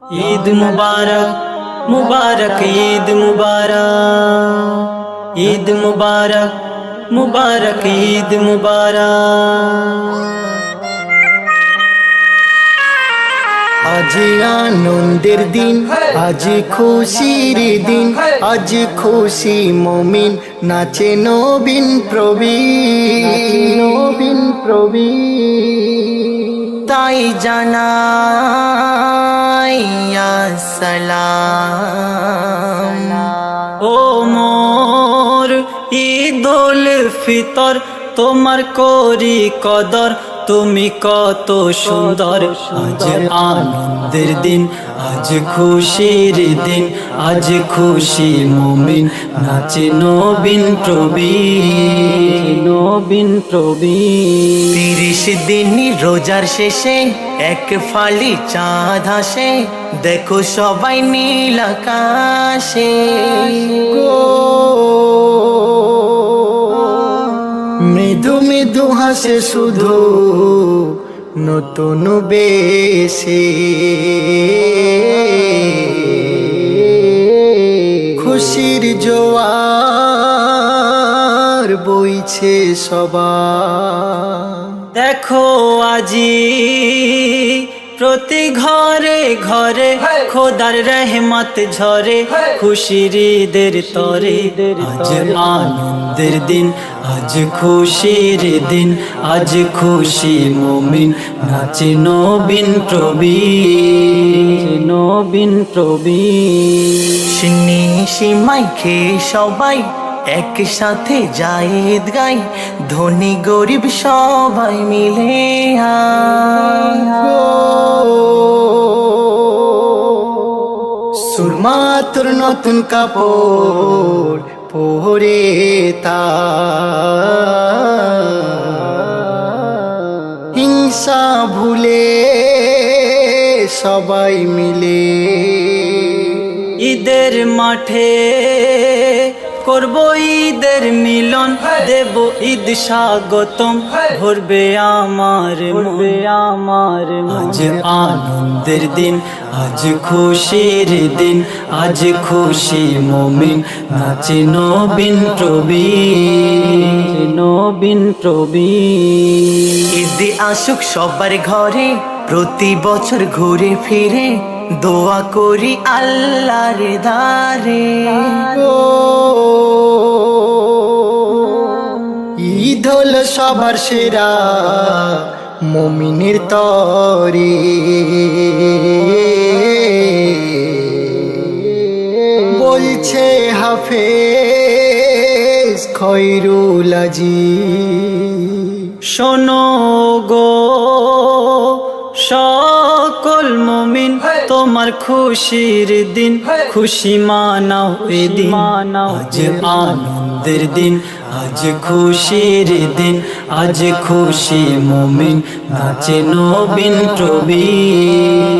ঈদ মুবারক মুবারক ঈদ মুবারক, ঈদ মুবারক মুবারক ঈদ মুবারক। আজ আনন্দের দিন, আজ খুশির দিন, আজ খুশি মুমিন নাচে নবীন প্রবীণ, নবীন প্রবীণ। তাই জানাই আসসালাম ও মোর ঈদুল ফিতর, তোমার করি কদর, তুমি কত সুন্দর। আজ আনন্দের দিন, আজ খুশির দিন, আজ খুশি মুমিন নাচে নবীন প্রবীণ, নবীন প্রবীণ। 30 দিন রোজার শেষে এক ফালি চাঁদ আসে, দেখো সবাই নীল আকাশে মৃদু মৃদু হাসে শুধু নতুন বেশে, খুশির জোয়ার বইছে সবার। দেখো আজি প্রতি ঘরে ঘরে খোদার রহমত ঝরে, খুশির ঈদের তরে। আজ আনন্দের দিন, আজ খুশির দিন, আজ খুশি মুমিন নাচে নবীন প্রবীণ, নবীন প্রবীণ। সিন্নি সিমাই খেয়ে সবাই একসাথে যায় ঈদগায়, ধনী গরিব সবাই মিলে সুরমা তোর নতুন কাপড় পরে তা হিংসা ভুলে সবাই মিলে ঈদের মাঠে করব ঈদের মিলন, দেব ঈদ স্বাগতম, ভরবে আমার মন, আমার আজ আনন্দের দিন, আজ খুশির দিন, আজ খুশি মুমিন নাচে নবীন প্রবীণ, নবীন প্রবীণ। ঈদ আসুক সবার ঘরে, প্রতি বছর ঘুরে ফিরে দোয়া করি আল্লাহর দারে। ঈদ হলো সবার সেরা মুমিনের তরে, বলছে হাফেজ খৈরুল আজিজ। শোনো গো সকল মুমিন, তোমার খুশির দিন, খুশি মানাও এদিন। আজ আনন্দের দিন, আজ খুশির দিন, আজ খুশি মুমিন নাচে নবীন প্রবীণ।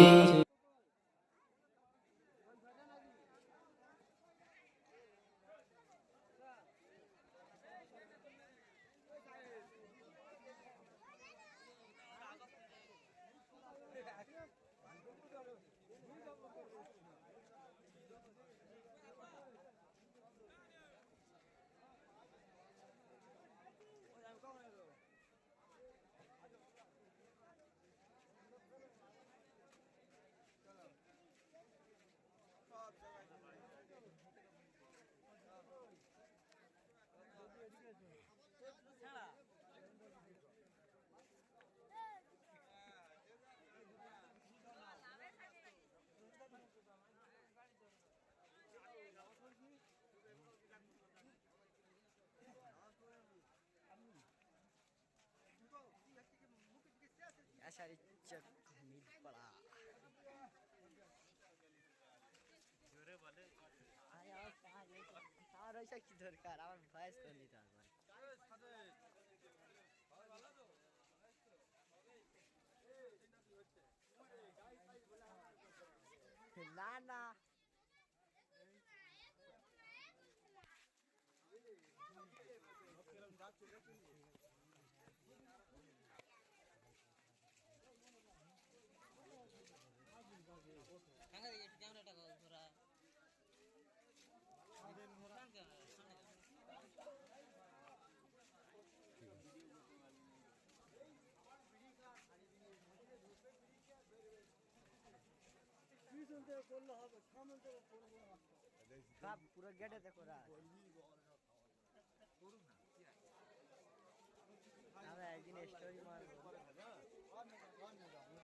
কি দরকার আমার ভয়েস করে নিতে হবে না না সব পুরো গেটে দেখো